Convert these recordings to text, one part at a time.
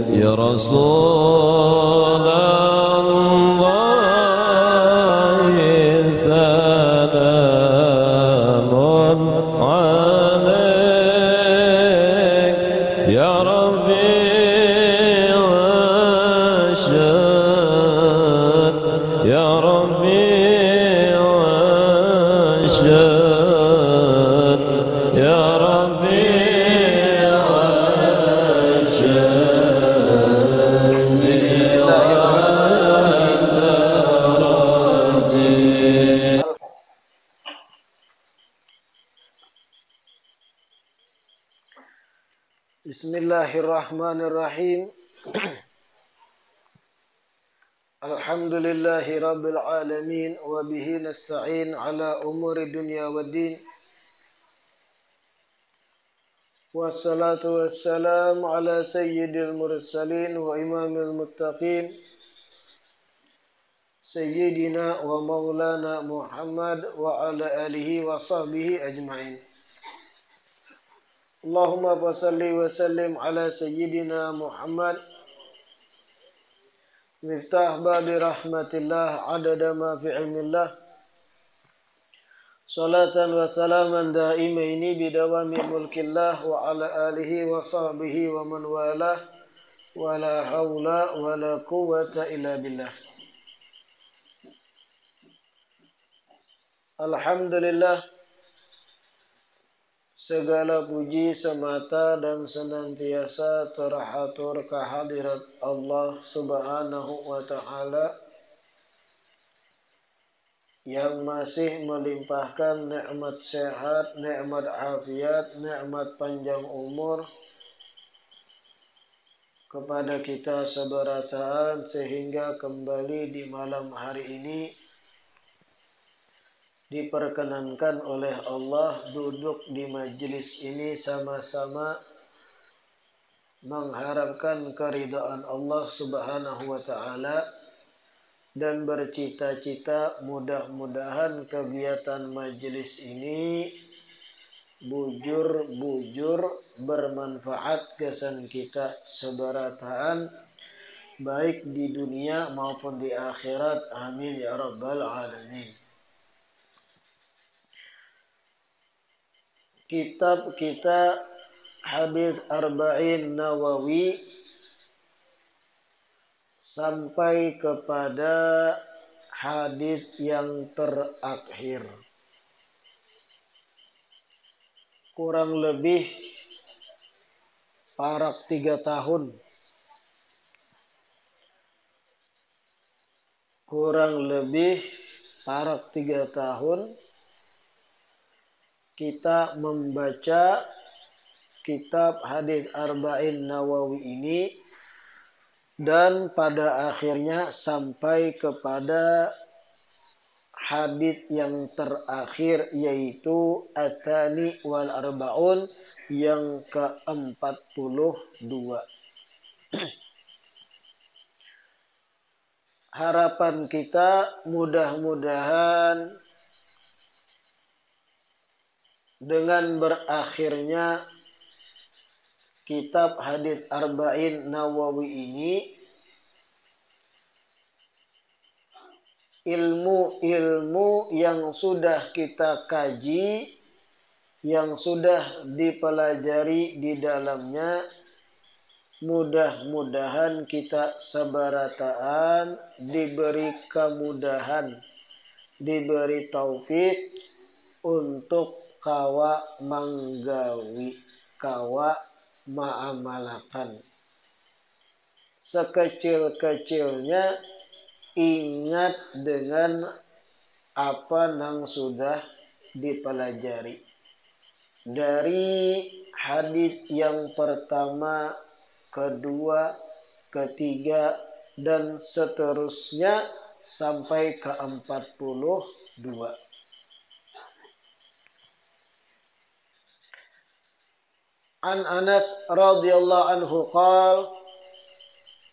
يا رسول الله سلام عليك يا رفيع الشان يا رفيع الشان يا رفيع Bismillahirrahmanirrahim. Alhamdulillahi rabbil alamin wa bihi nasta'in ala umuri dunya waddin. Wassalatu wassalamu ala sayyidil mursalin wa imamil muttaqin sayyidina wa maulana Muhammad wa ala alihi wa sahbihi ajma'in. Allahumma salli wa sallim ala sayyidina Muhammad miftah babi rahmatillah adada ma fi ilmillah salatan wa salaman daimaini bidawami mulkillah wa ala alihi wa sahbihi wa man walah wa la hawla wa la quwwata illa billah. Alhamdulillah, segala puji semata dan senantiasa terhatur kehadirat Allah Subhanahu wa ta'ala yang masih melimpahkan nikmat sehat, nikmat afiat, nikmat panjang umur kepada kita seberataan sehingga kembali di malam hari ini diperkenankan oleh Allah duduk di majelis ini sama-sama mengharapkan keridhaan Allah Subhanahu wa ta'ala dan bercita-cita mudah-mudahan kegiatan majelis ini bujur bermanfaat kesan kita seberataan baik di dunia maupun di akhirat. Amin ya rabbal alamin. Kitab kita Hadis Arba'in Nawawi sampai kepada hadis yang terakhir. Kurang lebih parak 3 tahun. Kurang lebih parak 3 tahun kita membaca kitab Hadis Arba'in Nawawi ini dan pada akhirnya sampai kepada hadis yang terakhir yaitu Ats-Tsani wal Arba'un yang ke-42. Harapan kita mudah-mudahan dengan berakhirnya kitab Hadis Arba'in Nawawi ini ilmu-ilmu yang sudah kita kaji, yang sudah dipelajari di dalamnya, mudah-mudahan kita seberataan diberi kemudahan, diberi taufik untuk kawa manggawi, kawa ma'amalakan. Sekecil-kecilnya ingat dengan apa yang sudah dipelajari. Dari hadis yang pertama, kedua, ketiga, dan seterusnya sampai ke-42. An Anas radhiyallahu anhu qala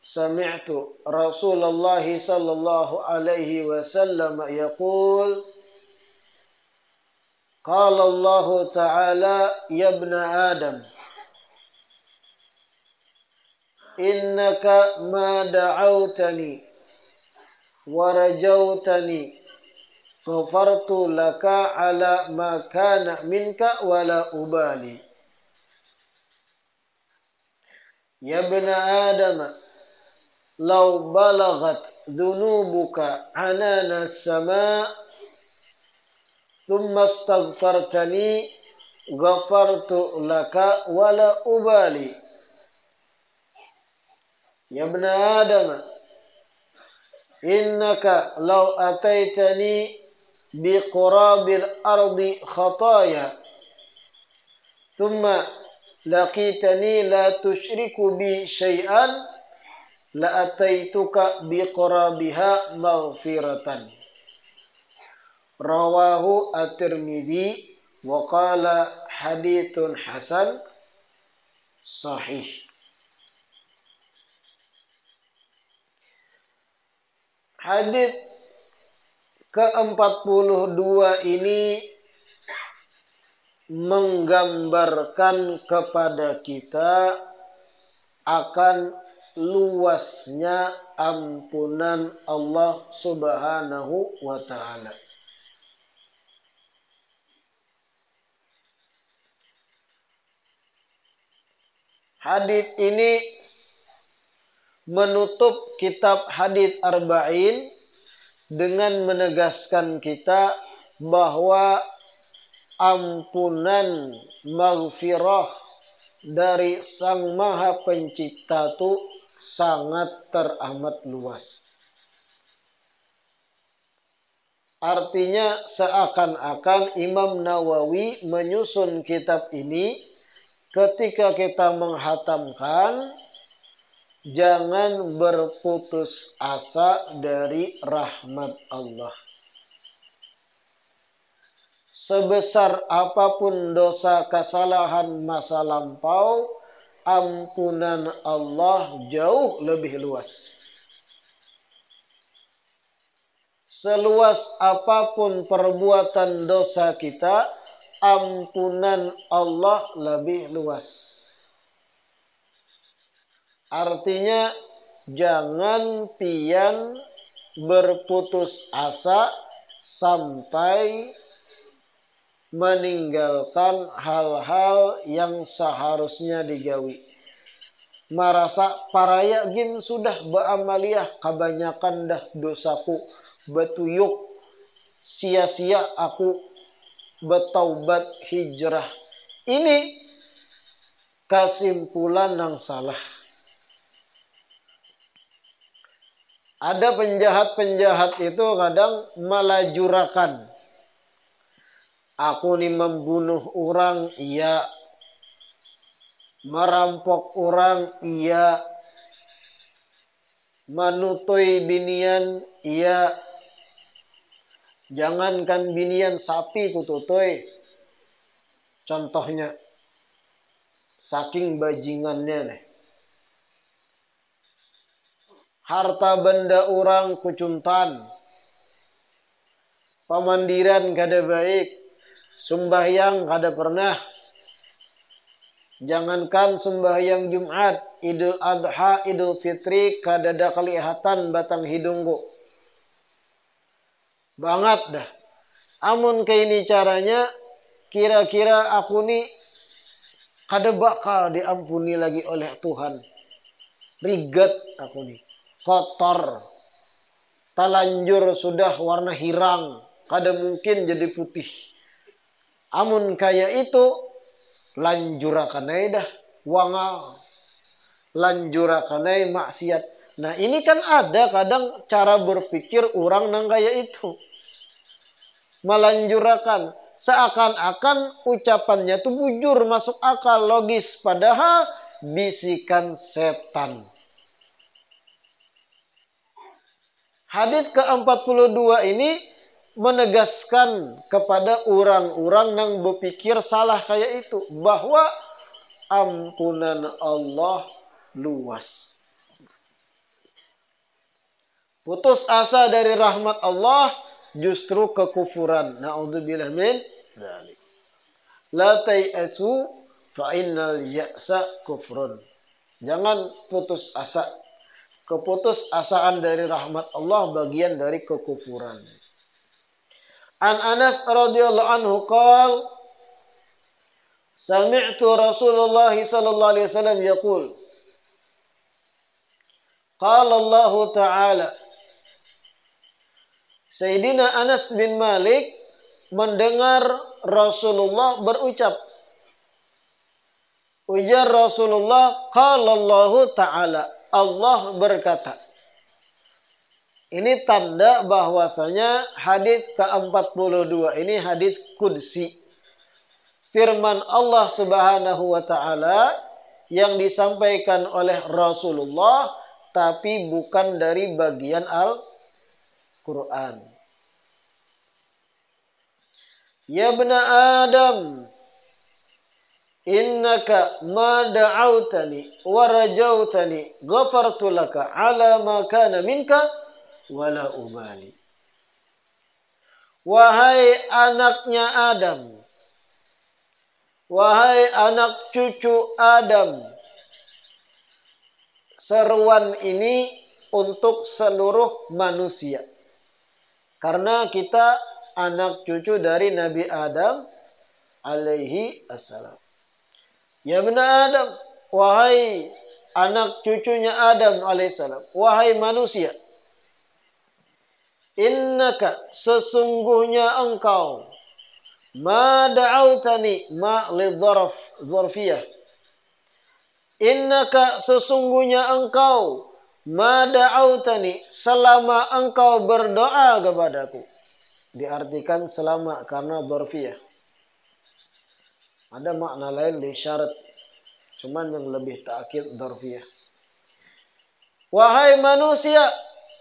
sami'tu Rasulullah sallallahu alaihi wasallam yaqul qala Allah ta'ala ya ibna Adam innaka ma da'autani wa rajautani ghafartu laka ala ma kana minka wala ubali. Ya ibna Adam, law balagat dhunubuka anana as-sama' thumma astaghfartani ghafartu laka wala ubali. Ya ibna Adam, innaka law ataitani biqurabil ardi khataya thumma laqitani la tusyriku bi syai'an la ataituka biqurabiha maghfiratan. Rawahu at-Tirmidzi wa qala haditsun hasan sahih. Hadits ke-42 ini menggambarkan kepada kita akan luasnya ampunan Allah Subhanahu wa ta'ala. Hadits ini menutup kitab Hadits Arba'in dengan menegaskan kita bahwa ampunan maghfirah dari Sang Maha Pencipta itu sangat teramat luas. Artinya seakan-akan Imam Nawawi menyusun kitab ini ketika kita menghatamkan, jangan berputus asa dari rahmat Allah. Sebesar apapun dosa kesalahan masa lampau, ampunan Allah jauh lebih luas. Seluas apapun perbuatan dosa kita, ampunan Allah lebih luas. Artinya jangan pian berputus asa sampai meninggalkan hal-hal yang seharusnya digawi. Marasa paraya gin sudah ba'amaliyah kebanyakan dah dosaku, betuyuk sia-sia aku bertaubat hijrah. Ini kesimpulan yang salah. Ada penjahat-penjahat itu kadang melajurakan. Aku ni membunuh orang, iya. Merampok orang, iya. Manutui binian, iya. Jangankan binian sapi kututui. Contohnya, saking bajingannya nih. Harta benda orang kucuntan. Pamandiran kada baik. Sembahyang kada pernah. Jangankan sembahyang Jumat, Idul Adha, Idul Fitri, kada ada kelihatan batang hidungku. Banget dah. Amun kayak ini caranya, kira-kira aku ni kada bakal diampuni lagi oleh Tuhan. Rigat aku ni. Kotor. Talanjur sudah warna hirang. Kada mungkin jadi putih. Amun kaya itu, lanjurakanai dah. Wangal. Lanjurakanai maksiat. Nah ini kan ada kadang cara berpikir orang nang kaya itu. Melanjurakan. Seakan-akan ucapannya itu bujur, masuk akal, logis. Padahal bisikan setan. Hadits ke-42 ini menegaskan kepada orang-orang yang berpikir salah kayak itu. Bahwa ampunan Allah luas. Putus asa dari rahmat Allah justru kekufuran. Na'udzubillah min dzalik. La tai'asu fa innal ya'sa kufrun. Jangan putus asa. Keputus asaan dari rahmat Allah bagian dari kekufuran. An Anas radhiyallahu anhu qala sami'tu Rasulullah sallallahu alaihi wasallam yaqul qala Allah Ta'ala. Sayyidina Anas bin Malik mendengar Rasulullah berucap. Ujar Rasulullah, qala Allah Ta'ala. Allah berkata. Ini tanda bahwasanya hadis ke-42 ini hadis qudsi. Firman Allah Subhanahu wa taala yang disampaikan oleh Rasulullah tapi bukan dari bagian Al-Qur'an. Ya bna Adam, innaka ma da'autani wa rajautani ghafartu laka ala ma kana minka wala ubali. Wahai anaknya Adam, wahai anak cucu Adam, seruan ini untuk seluruh manusia. Karena kita anak cucu dari Nabi Adam alaihi assalam. Ya bna Adam, wahai anak cucunya Adam alaihissalam, wahai manusia, innaka sesungguhnya engkau, ma da'autani ma lidharfiyah. Innaka sesungguhnya engkau, ma da'autani selama engkau berdoa kepadaku. Diartikan selama karena dzarfiyah. Ada makna lain di syarat. Cuman yang lebih ta'kid dzarfiyah. Wahai manusia,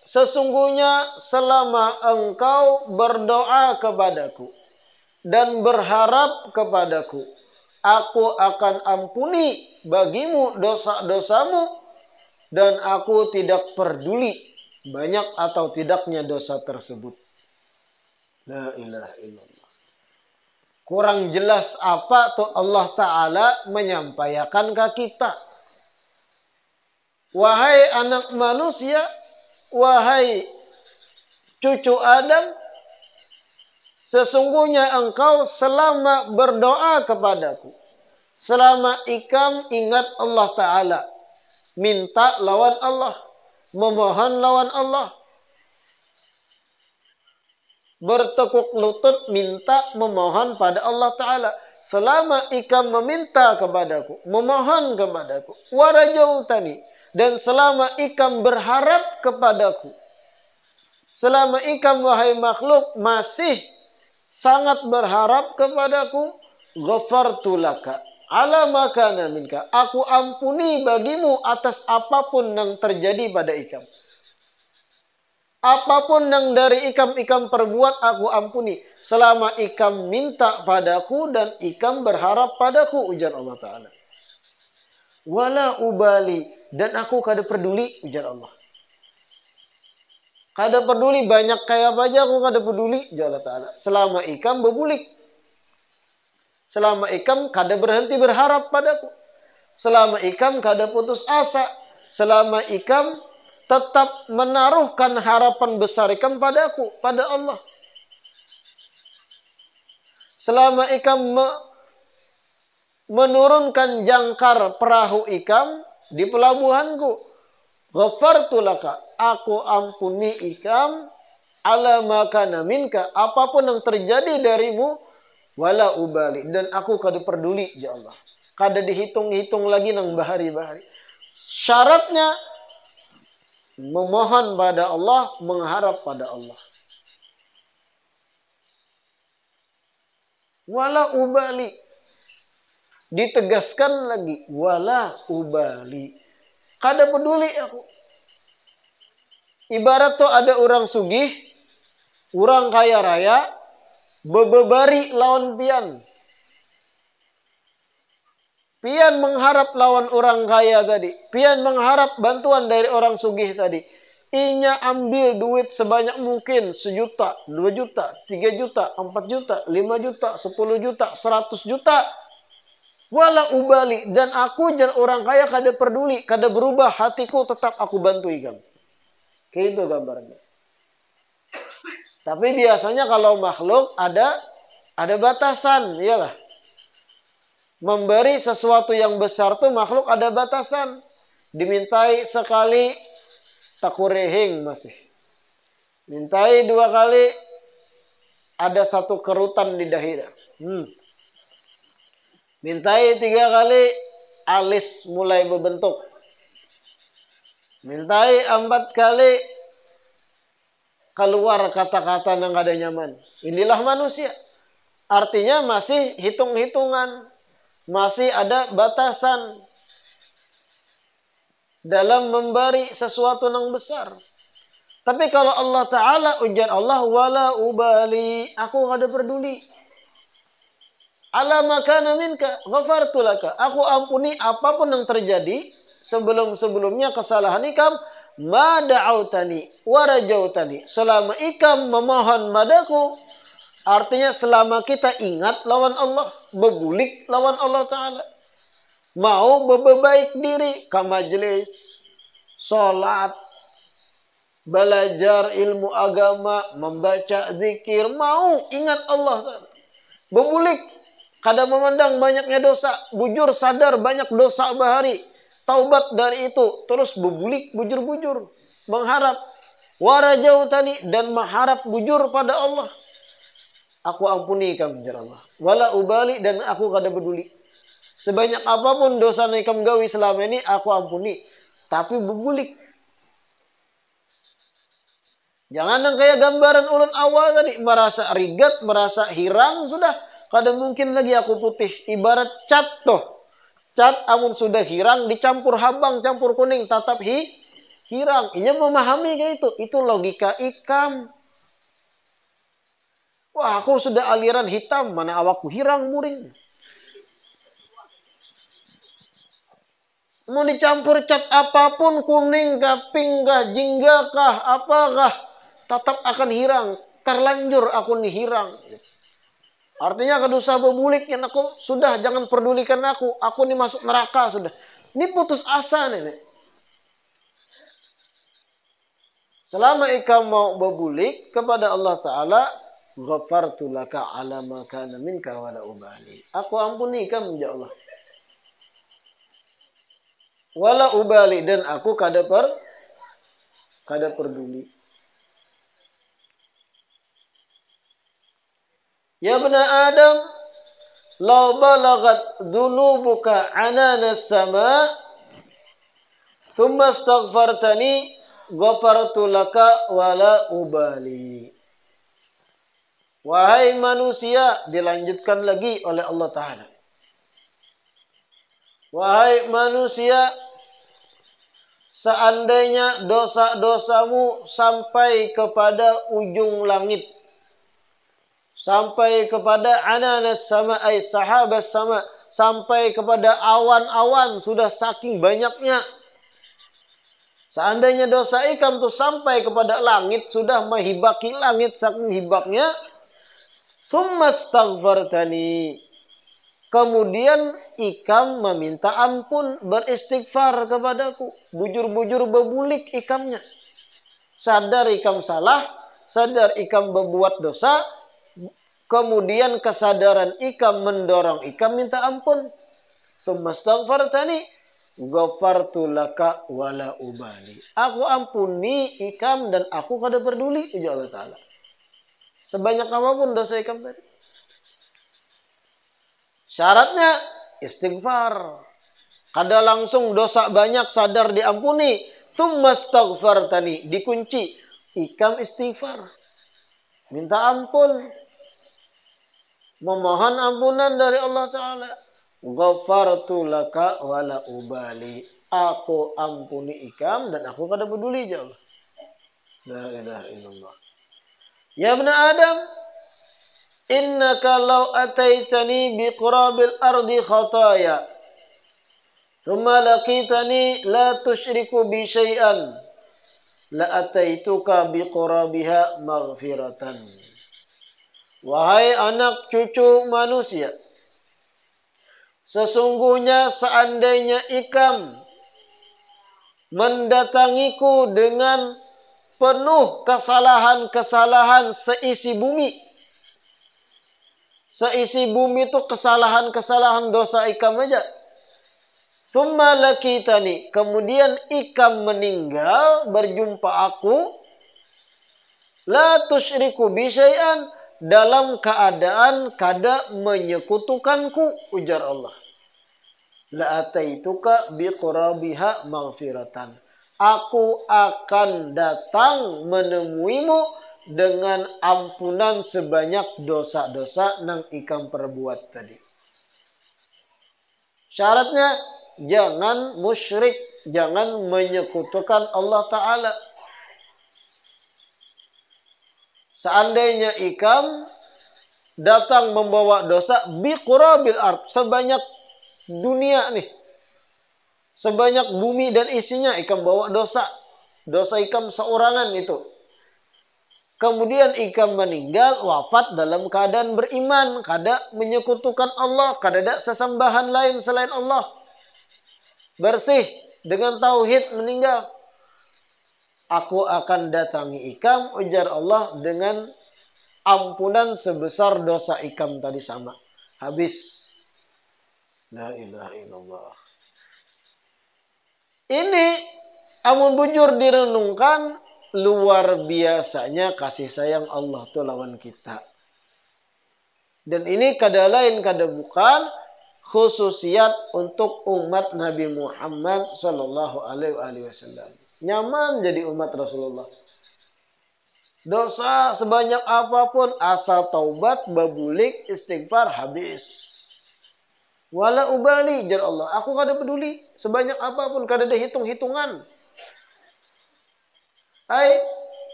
sesungguhnya selama engkau berdoa kepadaku dan berharap kepadaku, aku akan ampuni bagimu dosa-dosamu dan aku tidak peduli banyak atau tidaknya dosa tersebut. La ilaha illallah. Kurang jelas apa tuh Allah Ta'ala menyampaikan ke kita. Wahai anak manusia, wahai cucu Adam, sesungguhnya engkau selama berdoa kepadaku, selama ikam ingat Allah Ta'ala, minta lawan Allah, memohon lawan Allah, bertekuk lutut minta memohon pada Allah Ta'ala. Selama ikam meminta kepadaku, memohon kepadaku, warajautani, dan selama ikam berharap kepadaku, selama ikam wahai makhluk masih sangat berharap kepadaku, ghafartu laka ala ma kana minka, aku ampuni bagimu atas apapun yang terjadi pada ikam. Apapun yang dari ikam perbuat, aku ampuni. Selama ikam minta padaku dan ikam berharap padaku, ujar Allah Ta'ala. Wala ubali, dan aku kada peduli, ujar Allah. Kada peduli, banyak kayak apa aja aku kada peduli, ujar Allah Ta'ala. Selama ikam berbulik. Selama ikam kada berhenti berharap padaku. Selama ikam kada putus asa. Selama ikam tetap menaruhkan harapan besar ikam padaku, pada Allah. Selama ikam menurunkan jangkar perahu ikam di pelabuhanku, ghafartu laka, aku ampuni ikam ala ma kana minka, apapun yang terjadi darimu, wala ubali, dan aku kada peduli, ya Allah. Kada dihitung-hitung lagi nang bahari-bahari. Syaratnya memohon pada Allah, mengharap pada Allah. Wala ubali. Ditegaskan lagi, wala ubali. Kada peduli aku. Ibarat tuh ada orang sugih, orang kaya raya, bebebari lawan pian. Pian mengharap lawan orang kaya tadi. Pian mengharap bantuan dari orang sugih tadi. Inya ambil duit sebanyak mungkin. 1 juta, 2 juta, 3 juta, 4 juta, 5 juta, 10 juta, 100 juta. Wala ubali, dan aku jan orang kaya kada peduli, kada berubah hatiku, tetap aku bantu ikam. Kayak itu gambarnya. Tapi biasanya kalau makhluk ada batasan, iyalah. Memberi sesuatu yang besar tuh makhluk ada batasan. Dimintai sekali takurehing masih. Mintai 2 kali ada 1 kerutan di dahi. Mintai 3 kali alis mulai berbentuk. Mintai 4 kali keluar kata-kata yang ada nyaman. Inilah manusia. Artinya masih hitung-hitungan. Masih ada batasan dalam memberi sesuatu yang besar. Tapi kalau Allah Ta'ala, ujar Allah, wala ubali, aku kada peduli. Ala makana minka, ghafartu laka. Aku ampuni apapun yang terjadi sebelum-sebelumnya kesalahan ikam. Ma da'autani wa rajautani. Selama ikam memohon padaku, artinya selama kita ingat lawan Allah, bebulik lawan Allah Ta'ala. Mau berbaik diri ke majelis, sholat, belajar ilmu agama, membaca zikir, mau ingat Allah Ta'ala. Bebulik, kada memandang banyaknya dosa, bujur sadar banyak dosa bahari, taubat dari itu, terus bebulik, bujur-bujur, mengharap, warajautani, dan mengharap bujur pada Allah. Aku ampuni kamu, jar Allah. Wala ubali, dan aku kada peduli. Sebanyak apapun dosa yang kamu gawi selama ini, aku ampuni. Tapi bebulik. Jangan yang kayak gambaran ulun awal tadi. Merasa rigat, merasa hirang, sudah. Kada mungkin lagi aku putih. Ibarat cat toh. Cat amun sudah hirang, dicampur habang, campur kuning, tetap hirang. Ia memahami kayak itu. Itu logika ikam. Wah, aku sudah aliran hitam, mana awakku hirang muring. Mau dicampur cat apapun, kuning kah, pink kah, jingga kah, apakah, tetap akan hirang. Terlanjur aku nih hirang. Artinya kedosa bebulik yang aku sudah jangan pedulikan aku. Aku nih masuk neraka sudah. Ini putus asa nih. Selama ikam mau bebulik kepada Allah Ta'ala, ghafartu laka ala ma kana minka wala ubali. Aku ampuni kamu, ya Allah. Wala ubali, dan aku kada peduli. Ya bani Adam, law balagat dunubuka anana sama, thumma astaghfartani, ghafartu laka wala ubali. Wahai manusia, dilanjutkan lagi oleh Allah Ta'ala. Wahai manusia, seandainya dosa-dosamu sampai kepada ujung langit, sampai kepada ananas sama, sahabas sama, sampai kepada awan-awan, sudah saking banyaknya. Seandainya dosa ikam tuh sampai kepada langit, sudah menghibaki langit saking hibaknya, tsumma astaghfartani, kemudian ikam meminta ampun, beristighfar kepadaku. Bujur-bujur bebulik ikamnya. Sadar ikam salah, sadar ikam berbuat dosa, kemudian kesadaran ikam mendorong ikam minta ampun. Tsumma astaghfartani, ghafartu laka wala ubali. Aku ampuni ikam dan aku kada peduli, ujar Allah Ta'ala. Sebanyak apapun dosa ikam tadi. Syaratnya istighfar. Kada langsung dosa banyak sadar diampuni. Tsumma astaghfartani, dikunci. Ikam istighfar. Minta ampun. Memohon ampunan dari Allah Ta'ala. Ghafartu laka wala ubali. Aku ampuni ikam dan aku kada peduli, ya Allah. La ilaha illallah. Ya bani Adam, innaka law ataitani biqurabil ardi khataya, thumma laqitani la tusyriku bi syai'an, la ataituka biqurabiha maghfiratan. Wahai anak cucu manusia, Sesungguhnya seandainya ikam mendatangiku dengan penuh kesalahan-kesalahan seisi bumi. Seisi bumi itu kesalahan-kesalahan dosa ikam aja. Tsumma lakitani. Kemudian ikam meninggal berjumpa aku. La tusyriku bi syai'an. Dalam keadaan kada menyekutukanku. Ujar Allah. La ataituka biqurabiha maghfiratan. Aku akan datang menemuimu dengan ampunan sebanyak dosa-dosa nang ikam perbuat tadi. Syaratnya jangan musyrik, jangan menyekutukan Allah Ta'ala. Seandainya ikam datang membawa dosa biqurabil ard, sebanyak dunia nih, sebanyak bumi dan isinya ikam bawa dosa. Dosa ikam seorangan itu. Kemudian ikam meninggal, wafat dalam keadaan beriman, kada menyekutukan Allah, kada ada sesembahan lain selain Allah. Bersih dengan tauhid meninggal. Aku akan datangi ikam, ujar Allah, dengan ampunan sebesar dosa ikam tadi sama. Habis. La ilaha illallah. Ini amun bujur direnungkan, luar biasanya kasih sayang Allah tuh lawan kita. Dan ini kada lain kada bukan khususiat untuk umat Nabi Muhammad sallallahu alaihi wasallam. Nyaman jadi umat Rasulullah. Dosa sebanyak apapun asal taubat, babulik, istighfar habis. Wala ubali jar Allah. Aku kada peduli sebanyak apapun, kada ada hitung-hitungan. Ai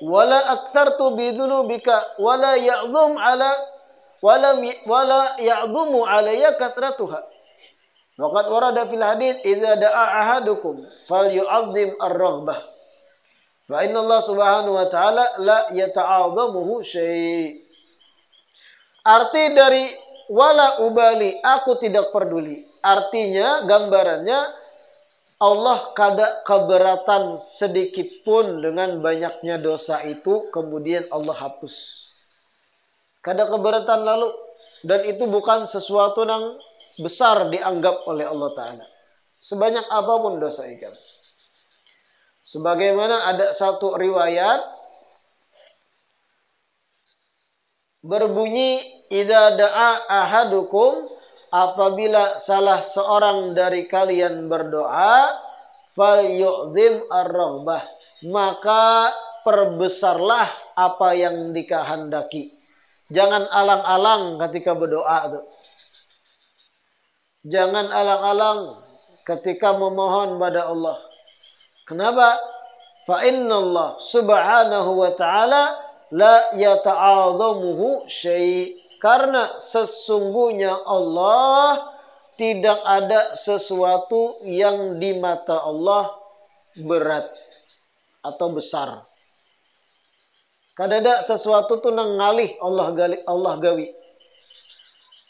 wala aktsartu bidzunubika wala ya'dhum ala wala ya'dhumu alayya kathratuha. Waqad warada fil hadits idza da'a ahadukum falyu'azzim ar-raghbah. Fa inna Allah Subhanahu wa ta'ala la yata'adhamuhu syai'. Arti dari wala ubali, aku tidak peduli. Artinya gambarannya Allah kada keberatan sedikit pun dengan banyaknya dosa itu, kemudian Allah hapus. Kada keberatan lalu. Dan itu bukan sesuatu yang besar dianggap oleh Allah Ta'ala. Sebanyak apapun dosa ikam. Sebagaimana ada satu riwayat berbunyi, idza da'a ahadukum, apabila salah seorang dari kalian berdoa, falyu'zim ar-raghbah, maka perbesarlah apa yang dikehendaki. Jangan alang-alang ketika berdoa itu. Jangan alang-alang ketika memohon pada Allah. Kenapa? Fa inna Allah Subhanahu wa ta'ala la yata'adhamuhu syai'. Karena sesungguhnya Allah tidak ada sesuatu yang di mata Allah berat atau besar. Kada ada sesuatu tu nang ngalih Allah gawi.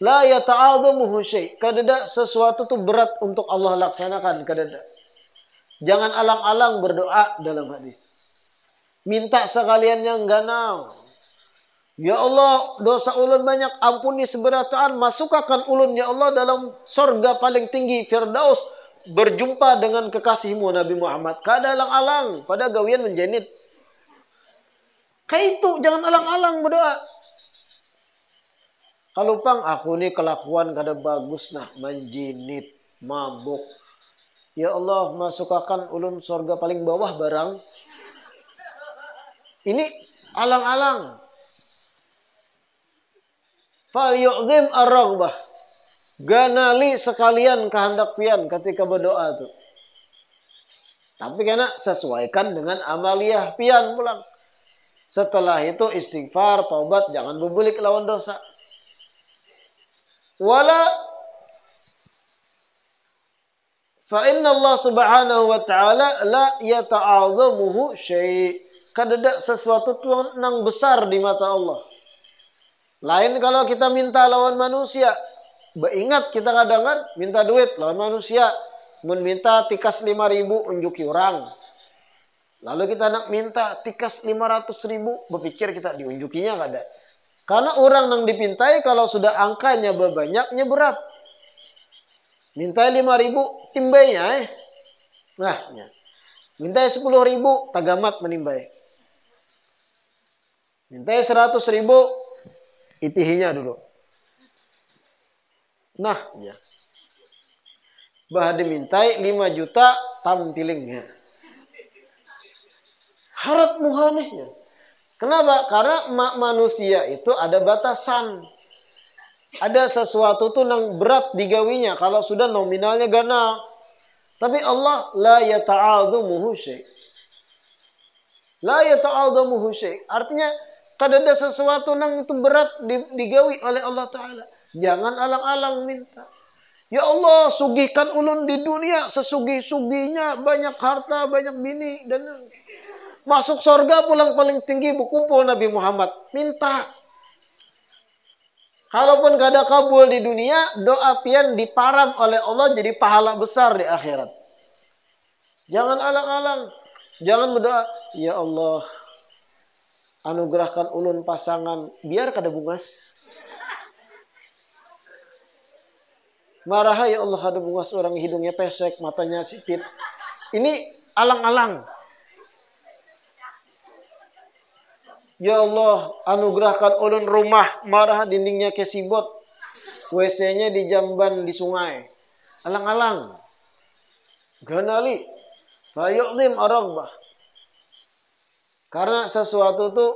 La yata'adhamuhu syai'. Kada ada sesuatu tu berat untuk Allah laksanakan, kada ada. Jangan alang-alang berdoa dalam hadis. Minta sekalian yang ganau. Ya Allah, dosa ulun banyak, ampuni seberataan, masukkan ulun ya Allah dalam sorga paling tinggi Firdaus, berjumpa dengan kekasihmu Nabi Muhammad. Kada alang-alang pada gawian menjenit. Kayak itu, jangan alang-alang berdoa. Kalau pang aku ni kelakuan kada bagus nah, menjenit, mabuk. Ya Allah, masukkan ulun sorga paling bawah barang. Ini alang-alang. Falyu'zim ar-raghbah. Ganali sekalian kehendak pian ketika berdoa itu. Tapi karena sesuaikan dengan amaliyah pian pulang. Setelah itu istighfar, taubat, jangan berbulik lawan dosa. Wala fa inna Allah Subhanahu wa ta'ala la yata'adhamuhu syai'. Kada ada sesuatu yang besar di mata Allah. Lain kalau kita minta lawan manusia. Ingat kita kadang kan minta duit lawan manusia. Mun minta tikas 5.000 unjuki orang. Lalu kita nak minta tikas 500.000, berpikir kita diunjukinya kada. Karena orang yang dipintai kalau sudah angkanya banyaknya berat. Minta 5.000 timbainya Nah, minta 10.000 tagamat menimbai. Minta 100.000 itihinya dulu. Nah, ya. Bah dimintai 5 juta tampilingnya. Harap muhanihnya. Kenapa? Karena manusia itu ada batasan. Ada sesuatu tuh yang berat digawinya kalau sudah nominalnya ganal. Tapi Allah la yata'adhamuhu syai'. La yata'adhamuhu syai'. Artinya kada ada sesuatu yang itu berat digawi oleh Allah Ta'ala. Jangan alang-alang minta. Ya Allah, sugihkan ulun di dunia sesugih-sugihnya, banyak harta, banyak bini dan masuk surga pulang paling tinggi berkumpul Nabi Muhammad. Minta. Kalaupun gak ada kabul di dunia, doa pian diparam oleh Allah jadi pahala besar di akhirat. Jangan alang-alang. Jangan berdoa, ya Allah, anugerahkan ulun pasangan biar kada bungas. Marah ya Allah, ada bungas orang hidungnya pesek, matanya sipit. Ini alang-alang. Ya Allah, anugerahkan ulun rumah, marah dindingnya kesibot. WC-nya di jamban di sungai. Alang-alang. Ganali. Fayu'zim ar-raghbah. Karena sesuatu itu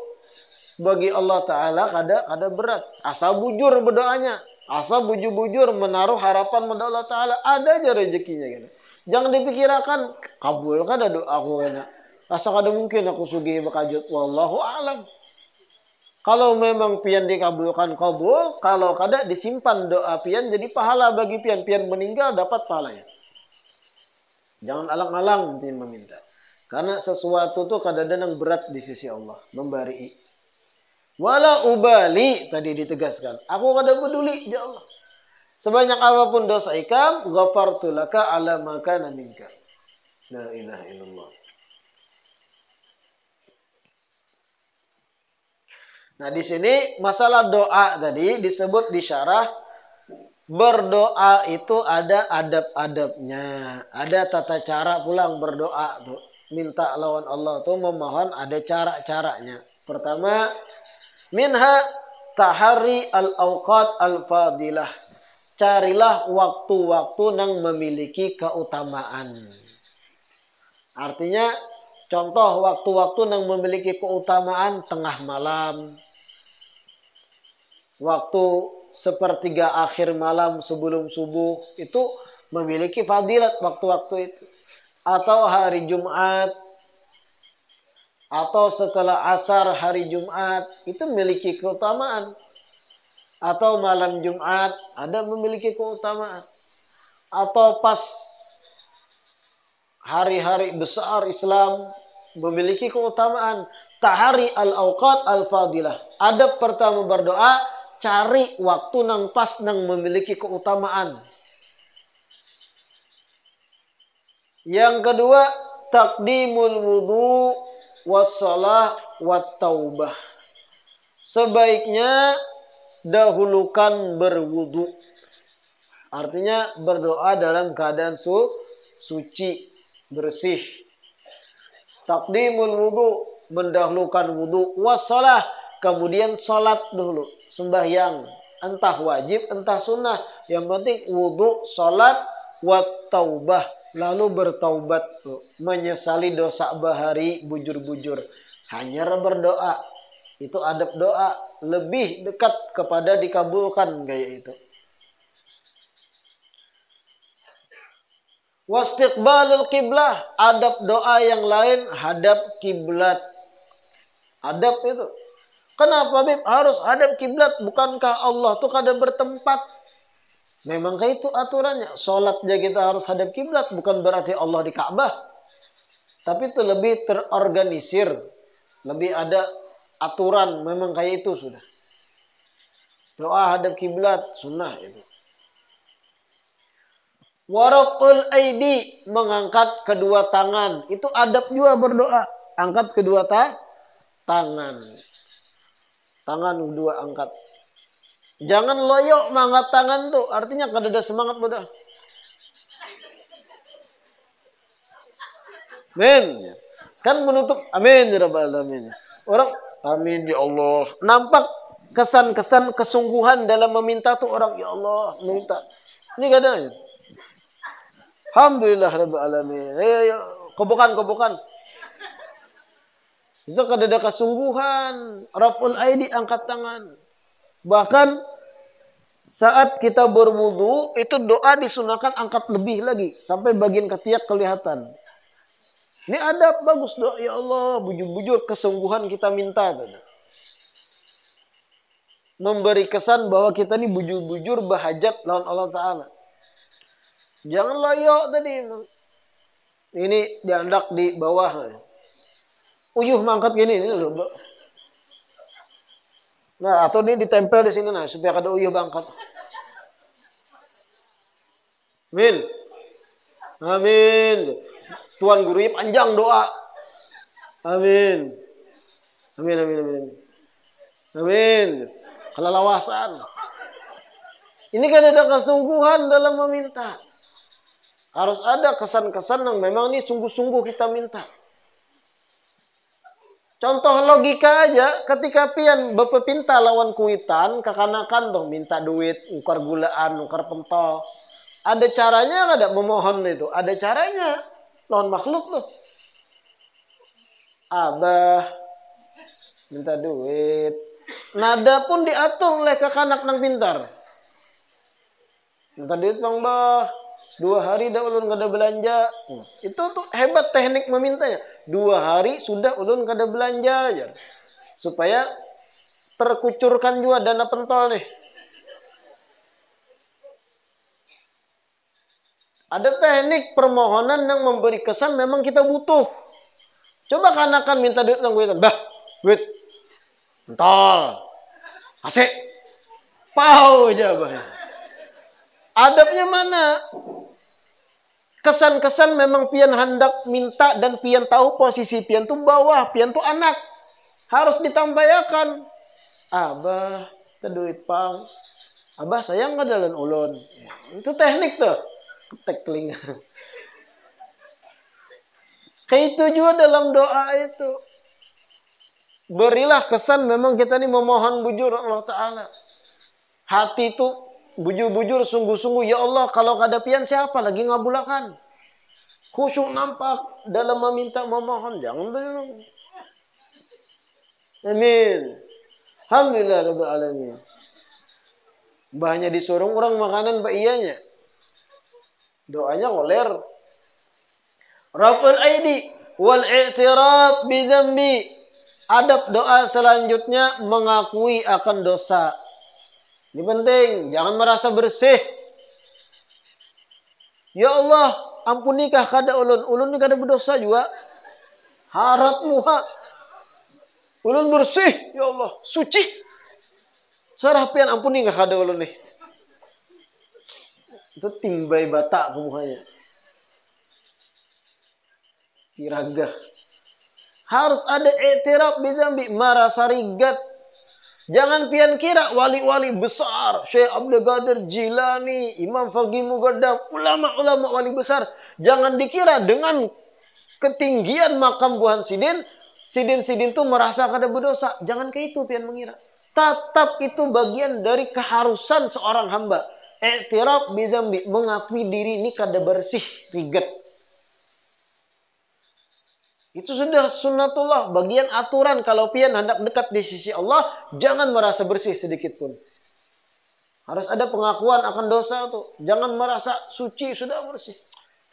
bagi Allah Ta'ala kada berat. Asal bujur berdoanya. Asal bujur-bujur menaruh harapan pada Allah Ta'ala. Ada aja rezekinya. Gitu. Jangan dipikirkan, kabul kada doaku. Gitu. Asa kada mungkin aku sugih bekajut. Wallahu a'lam. Kalau memang pian dikabulkan, kabul. Kalau kada disimpan doa pian, jadi pahala bagi pian. Pian meninggal dapat pahalanya. Jangan alang-alang nanti meminta. Karena sesuatu itu kadang-kadang berat di sisi Allah. Memberi. Wala ubali, tadi ditegaskan. Aku kada peduli, ya Allah. Sebanyak apapun dosa ikam, ghafartu laka ala ma kana minka. La ilaha illallah. Nah, di sini masalah doa tadi disebut di syarah, berdoa itu ada adab-adabnya. Ada tata cara pulang berdoa tuh. Minta lawan Allah tuh memohon ada cara-caranya. Pertama, minha tahari al-awqat al-fadilah. Carilah waktu-waktu yang memiliki keutamaan. Artinya, contoh waktu-waktu yang memiliki keutamaan tengah malam. Waktu sepertiga akhir malam sebelum subuh. Itu memiliki fadilat waktu-waktu itu. Atau hari Jumat. Atau setelah asar hari Jumat. Itu memiliki keutamaan. Atau malam Jumat. Ada memiliki keutamaan. Atau pas hari-hari besar Islam memiliki keutamaan. Tahari al-awqat al-fadilah. Adab pertama berdoa, cari waktu nang pas nang memiliki keutamaan. Yang kedua, taqdimul wudu wassalah wat taubah. Sebaiknya dahulukan berwudu. Artinya berdoa dalam keadaan suci, bersih. Taqdimul wudu, mendahulukan wudu, wassalah, kemudian salat dulu, sembahyang, entah wajib, entah sunnah. Yang penting wudu, salat, wat taubah, lalu bertaubat, menyesali dosa bahari, bujur-bujur. Hanya berdoa, itu adab doa, lebih dekat kepada dikabulkan kayak itu. Wastiqbalul qiblah, adab doa yang lain hadap kiblat. Adab itu. Kenapa Bib harus hadap kiblat? Bukankah Allah tuh kada bertempat? Memangkah itu aturannya? Salatnya kita harus hadap kiblat, bukan berarti Allah di Ka'bah. Tapi itu lebih terorganisir, lebih ada aturan, memang kayak itu sudah. Doa hadap kiblat sunnah itu. Waraful aidi, mengangkat kedua tangan. Itu adab juga berdoa. Angkat kedua tangan. Tangan kedua angkat. Jangan loyo mangkat tangan tuh. Artinya kada ada semangat berdoa. Amin. Kan menutup amin ya rabbal alamin. Orang amin ya Allah. Nampak kesan-kesan kesungguhan dalam meminta tuh orang ya Allah meminta. Ini kadang. Alhamdulillah rabbil alamin. Ayo, kobokan. Itu kada ada kesungguhan. Raful aidi, angkat tangan. Bahkan saat kita berwudu itu doa disunahkan angkat lebih lagi sampai bagian ketiak kelihatan. Ini adab bagus doa ya Allah, bujur-bujur kesungguhan kita minta. Memberi kesan bahwa kita ini bujur-bujur bahajat lawan Allah Ta'ala. Jangan loyo tadi. Ini diandak di bawah. Uyuh mangkat gini. Ini loh. Nah, atau ini ditempel di sini nah supaya kada uyuh bangkat. Amin. Amin. Tuan gurunya panjang doa. Amin. Amin. Amin. Kelelawasan. Ini kan ada kesungguhan dalam meminta. Harus ada kesan-kesan yang memang ini sungguh-sungguh kita minta. Contoh logika aja, ketika pian bepepinta lawan kuitan, kekanakan dong minta duit, ukar gulaan, ukar pentol. Ada caranya nggak ada memohon itu? Ada caranya. Lawan makhluk tuh. Abah minta duit. Nada pun diatur oleh kekanak nang pintar. Minta duit bang bah. 2 hari dah ulun kada belanja. Itu tuh hebat teknik memintanya. 2 hari sudah ulun kada belanja aja. Supaya terkucurkan juga dana pentol nih. Ada teknik permohonan yang memberi kesan memang kita butuh. Coba kanakan minta duit nang kuitan. Bah, duit. Pentol. Asik. Pau aja bah. Adabnya mana? Kesan-kesan memang pian hendak minta dan pian tahu posisi pian tuh bawah, pian tuh anak. Harus ditambayakan. Abah, duit pang. Abah sayang ka dalan ulun. Itu teknik tuh. Tek telinga. Kayak itu juga dalam doa itu. Berilah kesan memang kita ini memohon bujur Allah Ta'ala. Hati itu bujur-bujur sungguh-sungguh. Ya Allah, kalau kada pian siapa lagi ngabulakan? Khusyuk nampak dalam meminta memohon. Jangan belum. Amin. Alhamdulillah rabbil alamin. Banyak disuruh orang makanan pak iyanya. Doanya ngoler. Raful aidi wal i'tiraf bi dzambi. Adab doa selanjutnya mengakui akan dosa. Ini penting, jangan merasa bersih. Ya Allah, ampunikah kada ulun. Ulun ni kada berdosa juga. Haratmu ha. Ulun bersih, ya Allah, suci. Sarapian ampunikah kada ulun ni. Itu timbai batak mukanya. Kiragah. Harus ada i'tiraf bidzambi, merasa rigat. Jangan pian kira wali-wali besar, Syekh Abdul Qadir Jilani, Imam Faqih Mugaddam, ulama-ulama wali besar. Jangan dikira dengan ketinggian makam Buhan Sidin, Sidin itu merasa kada berdosa. Jangan kayak itu pian mengira. Tetap itu bagian dari keharusan seorang hamba. I'tiraf bidzambi, mengakui diri ini kada bersih, rigat. Itu sudah sunnatullah, bagian aturan kalau pian hendak dekat di sisi Allah, jangan merasa bersih sedikit pun. Harus ada pengakuan akan dosa tuh. Jangan merasa suci sudah bersih.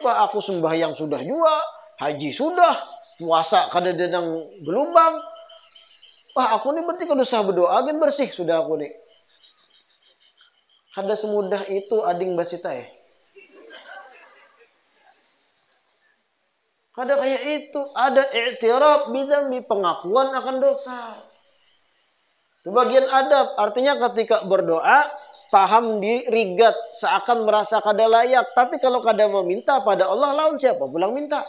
Wah, aku sembahyang sudah juga, haji sudah, puasa kada dedang gelombang. Wah, aku ini berarti kada usah berdoa kan bersih sudah aku nih. Kada semudah itu ading basita. Ada kayak itu, ada i'tiraf bidzambi, pengakuan akan dosa. Itu bagian adab, artinya ketika berdoa paham di rigat, seakan merasa kada layak. Tapi kalau kada meminta pada Allah, lawan siapa? Pulang minta.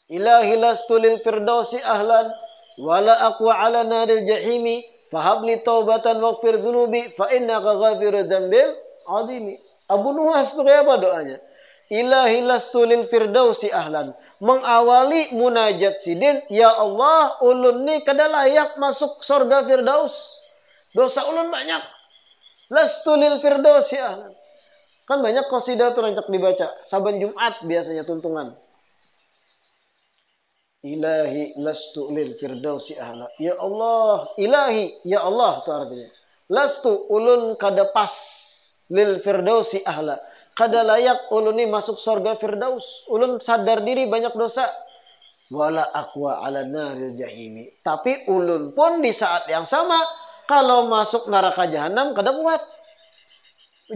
Ilahi lastu lil firdausi ahlan, wala aqwa ala naril jahimi, fahabli taubatan waghfir dhunubi, fa innaka ghafiru dzambil azimi. Abu Nuwas itu kayak apa doanya? Ilahi lastu lil firdausi ahlan. Mengawali munajat sidin, ya Allah, ulun ni kada layak masuk surga firdaus. Dosa ulun banyak. Lastu lil firdausi ahlan. Kan banyak qasidah tuh rancak dibaca. Saban Jumat biasanya tuntungan. Ilahi lastu lil firdausi ahla. Ya Allah, ilahi, ya Allah itu artinya. Lastu ulun kada pas lil firdausi ahla. Kada layak ulun ni masuk surga firdaus. Ulun sadar diri banyak dosa. Wala aqwa ala naril jahimi. Tapi ulun pun di saat yang sama kalau masuk neraka jahanam kada kuat.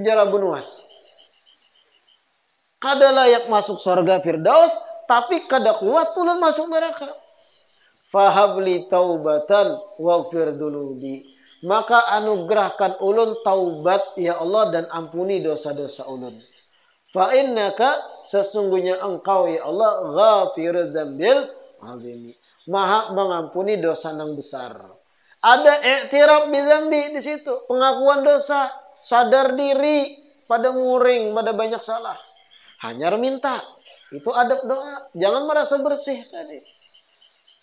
Ujar Abu Nuwas. Kada layak masuk surga firdaus, tapi kada kuat ulun masuk neraka. Fahabli taubatan waghfir dhunubi. Maka anugerahkan ulun taubat ya Allah dan ampuni dosa-dosa ulun. Fa innaka sesungguhnya engkau ya Allah ghafirudz dzambil azimi. Maha mengampuni dosa yang besar. Ada i'tiraf bidzambi di situ, pengakuan dosa, sadar diri pada muring, pada banyak salah. Hanya minta. Itu adab doa. Jangan merasa bersih tadi.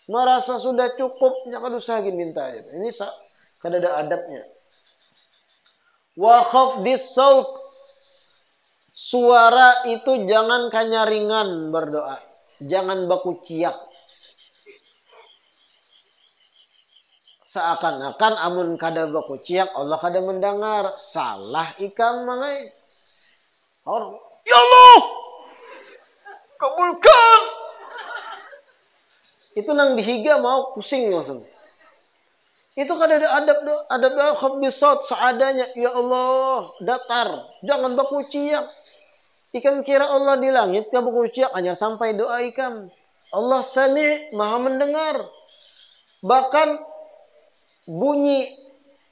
Merasa sudah cukup, jangan usahain minta. Ini kada ada adabnya. Wa khafdis saut. Suara itu jangan kanyaringan berdoa. Jangan baku ciak. Seakan-akan amun kada baku ciak, Allah kada mendengar. Salah ikam mangai. Ya Allah, kabulkan. Itu nang dihiga mau pusing langsung. Itu kan ada adab khabdis saut seadanya. Ya Allah, datar, jangan baku ciak. Ikam kira Allah di langit, ka baku ciak hanya sampai doa ikam. Allah sami', maha mendengar. Bahkan bunyi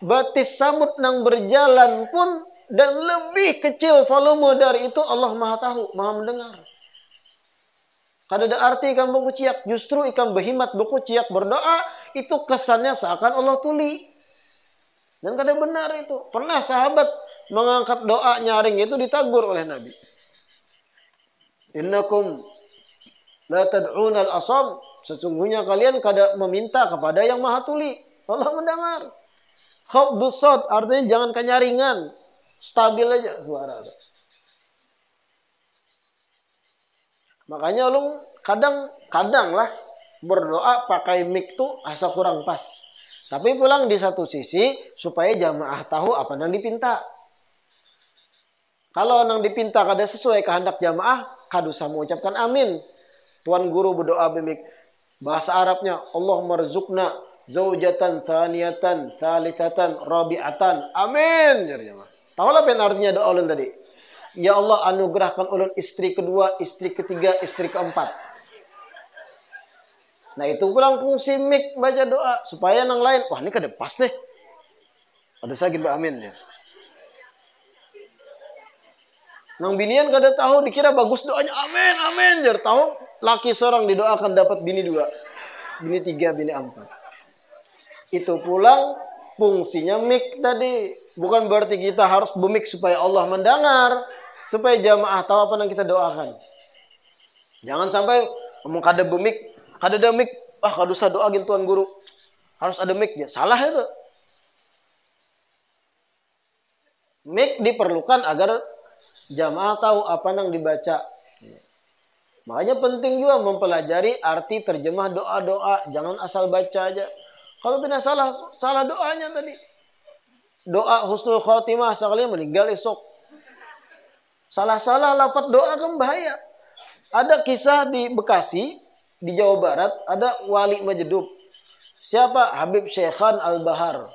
batis samut nang berjalan pun dan lebih kecil volume dari itu Allah maha tahu, maha mendengar. Kada ada arti ikam baku ciak. Justru ikam berhimat baku ciak berdoa, itu kesannya seakan Allah tuli. Dan kada benar itu. Pernah sahabat mengangkat doa nyaring itu ditagur oleh Nabi. Innakum la tad'una al-asam. Sesungguhnya kalian kada meminta kepada yang maha tuli. Allah mendengar. Khafdus saut artinya jangan kenyaringan. Stabil aja suara. Makanya lu kadang lah berdoa pakai mic tuh asa kurang pas. Tapi pulang di satu sisi supaya jamaah tahu apa yang dipinta. Kalau yang dipinta kada sesuai kehendak jamaah, kada usah mengucapkan amin. Tuan guru berdoa bimik. Bahasa Arabnya, Allah marzukna zaujatan thaniyatan thalithatan rabi'atan. Amin. Tahu lah apa artinya doa ulun tadi? Ya Allah anugerahkan ulun istri kedua, istri ketiga, istri keempat. Nah itu pulang fungsi mik baca doa. Supaya yang lain, wah ini kada pas deh. Ada sakit amin ya. Nang binian kada tahu dikira bagus doanya amin amin jar tahu laki seorang didoakan dapat bini dua, bini tiga, bini empat. Itu pulang fungsinya mik tadi. Bukan berarti kita harus bemik supaya Allah mendengar, supaya jamaah tahu apa yang kita doakan. Jangan sampai ngomong kada bemik, kada ada mik, kada usah doa gitu tuan guru. Harus ada mik ya. Salah itu. Mik diperlukan agar jamaah tahu apa yang dibaca. Makanya penting juga mempelajari arti terjemah doa-doa. Jangan asal baca aja. Kalau benar salah doanya tadi. Doa husnul khotimah sekali meninggal esok. Salah-salah lafaz doa kan bahaya. Ada kisah di Bekasi, di Jawa Barat, ada wali majedub. Siapa? Habib Syekhan Al-Bahar.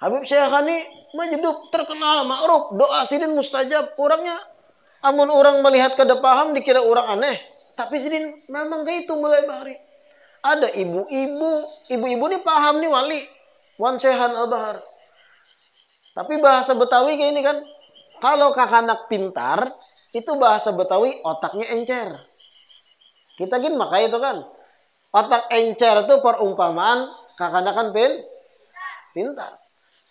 Habib Syekhan ini majedub terkenal, ma'ruf, doa sidin mustajab. Orangnya amun orang melihat kada paham dikira orang aneh, tapi sidin memang kayak itu mulai bahari. Ada ibu-ibu ini paham nih wali, Wan Syekhan Al-Bahar. Tapi bahasa Betawi kayak ini kan, kalau kakanak pintar, itu bahasa Betawi otaknya encer. Kita gini makanya itu kan, otak encer itu perumpamaan kakanakan pintar.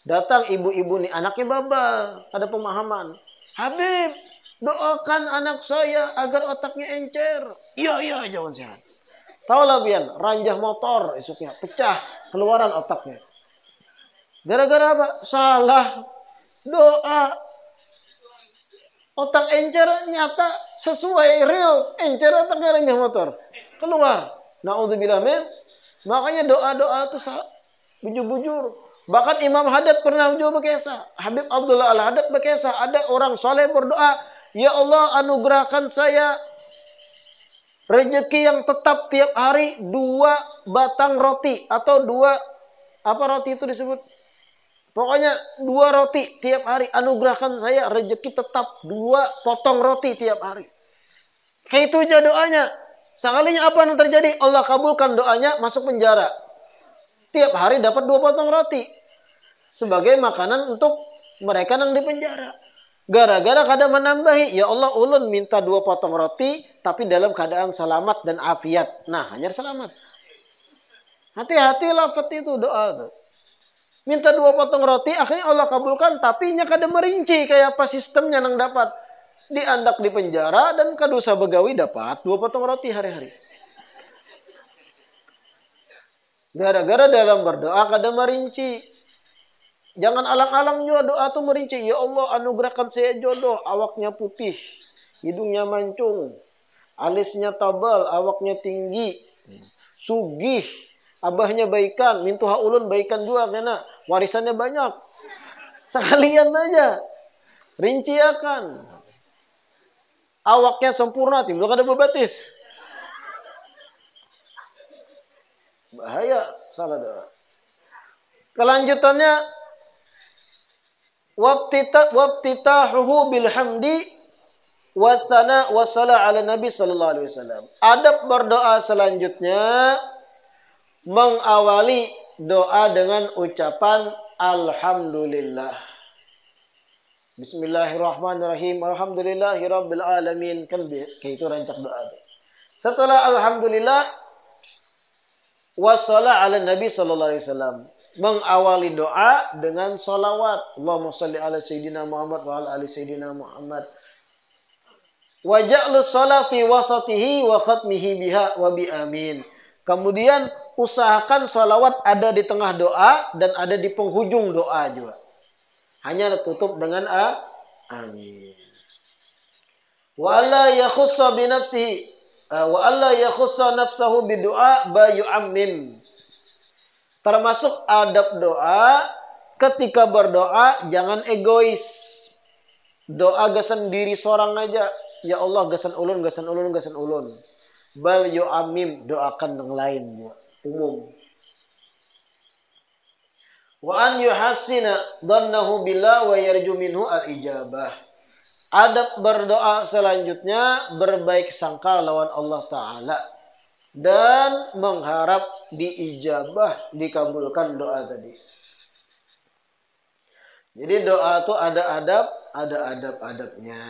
Datang ibu-ibu nih, anaknya babal, ada pemahaman. Habib, doakan anak saya agar otaknya encer. Iya, jangan sehat. Tahu lah Bian, ranjah motor isuknya, pecah, keluaran otaknya. Gara-gara apa? Salah doa. Otak encer nyata sesuai real. Encer otaknya ranjah motor. Keluar. Na'udzubillah min. Makanya doa-doa itu bujur-bujur. Bahkan Imam Haddad pernah juga berkisah. Habib Abdullah Al-Haddad berkisah. Ada orang soleh berdoa. Ya Allah anugerahkan saya rezeki yang tetap tiap hari 2 batang roti. Atau 2, apa roti itu disebut? Pokoknya 2 roti tiap hari. Anugerahkan saya rezeki tetap 2 potong roti tiap hari. Kayak itu aja doanya. Sekalinya apa yang terjadi? Allah kabulkan doanya, masuk penjara. Tiap hari dapat 2 potong roti. Sebagai makanan untuk mereka yang di penjara. Gara-gara kadang menambahi. Ya Allah ulun minta 2 potong roti. Tapi dalam keadaan selamat dan afiat. Nah hanya selamat. Hati-hati lafaz itu doa itu. Minta 2 potong roti. Akhirnya Allah kabulkan. Tapi nya kadang merinci. Kayak apa sistemnya yang dapat. Diandak di penjara. Dan kadusa begawi dapat 2 potong roti hari-hari. Gara-gara dalam berdoa kadang merinci. Jangan alang-alang juga doa tuh merinci. Ya Allah anugerahkan saya jodoh. Awaknya putih. Hidungnya mancung. Alisnya tabal. Awaknya tinggi. Sugih. Abahnya baikan. Mintuha ulun baikan juga. Karena warisannya banyak. Sekalian aja. Rinciakan. Awaknya sempurna. Timbul kada bebatis. Bahaya. Salah doa. Kelanjutannya. Wabtitahuhu bilhamdi wathana wassala ala nabi sallallahu alaihi wasallam. Adab berdoa selanjutnya mengawali doa dengan ucapan alhamdulillah. Bismillahirrahmanirrahim. Alhamdulillahirabbil alamin. Kan kayak itu rancak doa. Setelah alhamdulillah wassala ala nabi sallallahu alaihi wasallam. Mengawali doa dengan salawat. Allahumma salli ala Sayyidina Muhammad wa ala ali Sayyidina Muhammad. Wa ja'lu salat fi wasatihi wa khatmihi biha wa bi amin. Kemudian usahakan salawat ada di tengah doa dan ada di penghujung doa juga. Hanya tutup dengan amin. Wa alla yakhussa bi nafsihi wa alla yakhussa nafsahu bi du'a ba yu'ammim. Termasuk adab doa, ketika berdoa jangan egois. Doa gasan diri seorang aja. Ya Allah gasan ulun, gasan ulun, gasan ulun. Bal yu'amim, doakan yang lain. Umum. Wa an yuhassina dhannahu billah wa yarju minhu al-ijabah. Adab berdoa selanjutnya, berbaik sangka lawan Allah Ta'ala. Dan mengharap diijabah, dikabulkan doa tadi. Jadi doa itu ada adab-adabnya.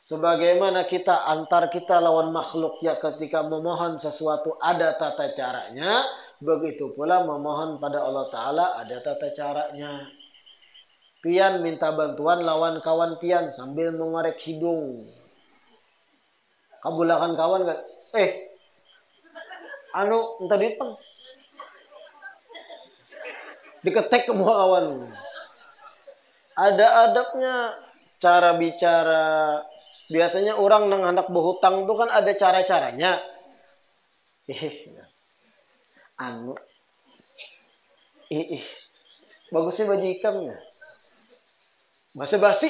Sebagaimana kita antar kita lawan makhluk ya ketika memohon sesuatu ada tata caranya. Begitu pula memohon pada Allah Ta'ala ada tata caranya. Pian minta bantuan lawan kawan pian sambil mengorek hidung. Kabulakan kawan gak? Entah duit pang. Diketek ke muka kawan. Ada adabnya. Cara bicara. Biasanya orang yang hendak berhutang itu kan ada cara-caranya. Bagusnya baju ikamnya. Basa-basi.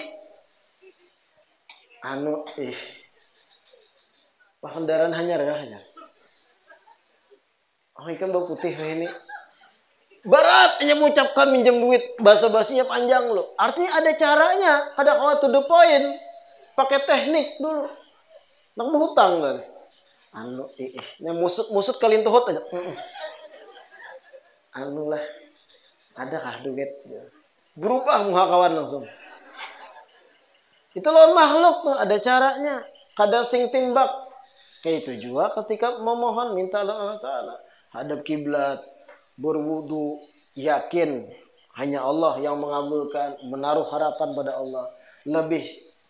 Kendaraan hanyar. Oh ikan bau putih ini. Berat hanya mengucapkan minjem duit. Basa-basinya panjang loh. Artinya ada caranya. Ada how to the point. Pakai teknik dulu. Nak berhutang kan. Musut kalian tuhut aja. Lah. Adakah duit? Berubah muka kawan langsung. Itu lawan makhluk tuh, ada caranya. Kada sing timbak. Kayak itu juga ketika memohon minta Allah Ta'ala. Hadap kiblat, berwudu, yakin hanya Allah yang mengabulkan, menaruh harapan pada Allah. Lebih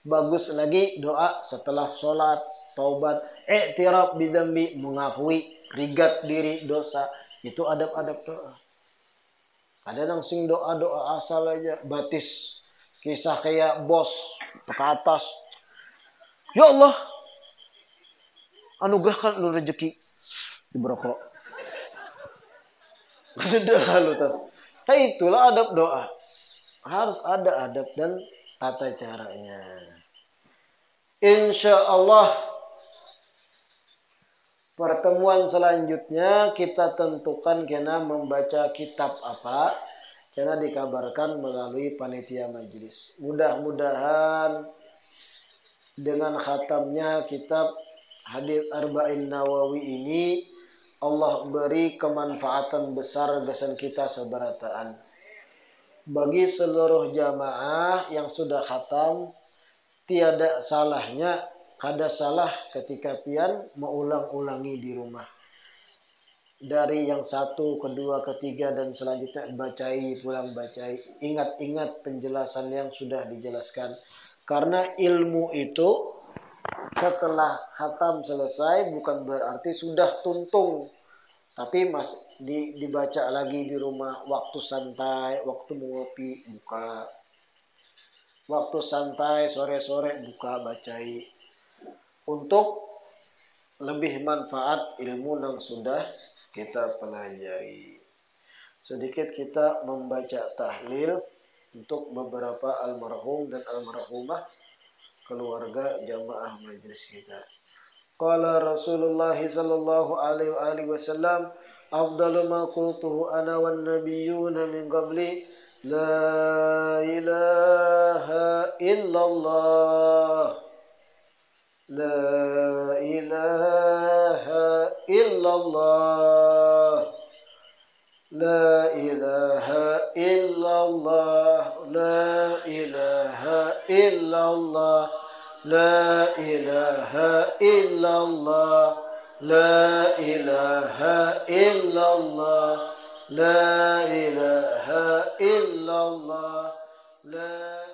bagus lagi doa setelah sholat, taubat, i'tiraf bidzambi, mengakui, rigat diri dosa. Itu adab-adab doa. Ada yang sing doa-doa asal aja, batis. Kisah kayak bos ke atas. Ya Allah, anugerahkan lu rezeki di berokok. Sudah lu tahu. Tapi itulah adab doa. Harus ada adab dan tata caranya. Insya Allah pertemuan selanjutnya kita tentukan kena membaca kitab apa. Karena dikabarkan melalui panitia majelis. Mudah-mudahan dengan khatamnya kitab Hadits Arba'in Nawawi ini Allah beri kemanfaatan besar besan kita seberataan. Bagi seluruh jamaah yang sudah khatam, tiada salahnya, kada salah ketika pian mengulang-ulangi di rumah. Dari yang satu, kedua, ketiga, dan selanjutnya bacai, pulang bacai. Ingat-ingat penjelasan yang sudah dijelaskan. Karena ilmu itu setelah khatam selesai bukan berarti sudah tuntung. Tapi dibaca lagi di rumah. Waktu santai, waktu mengopi, buka. Waktu santai, sore-sore, buka, bacai. Untuk lebih manfaat ilmu yang sudah kita pelajari. Sedikit kita membaca tahlil untuk beberapa almarhum dan almarhumah keluarga jamaah majelis kita. Qala Rasulullah sallallahu alaihi wasallam, afdalu ma qultuhu ana wan nabiyyuna min qabli, la ilaha illallah. La ilaha illallah. La ilaha illallah. La ilaha illallah. La ilaha illallah. La ilaha illallah. La ilaha illallah. La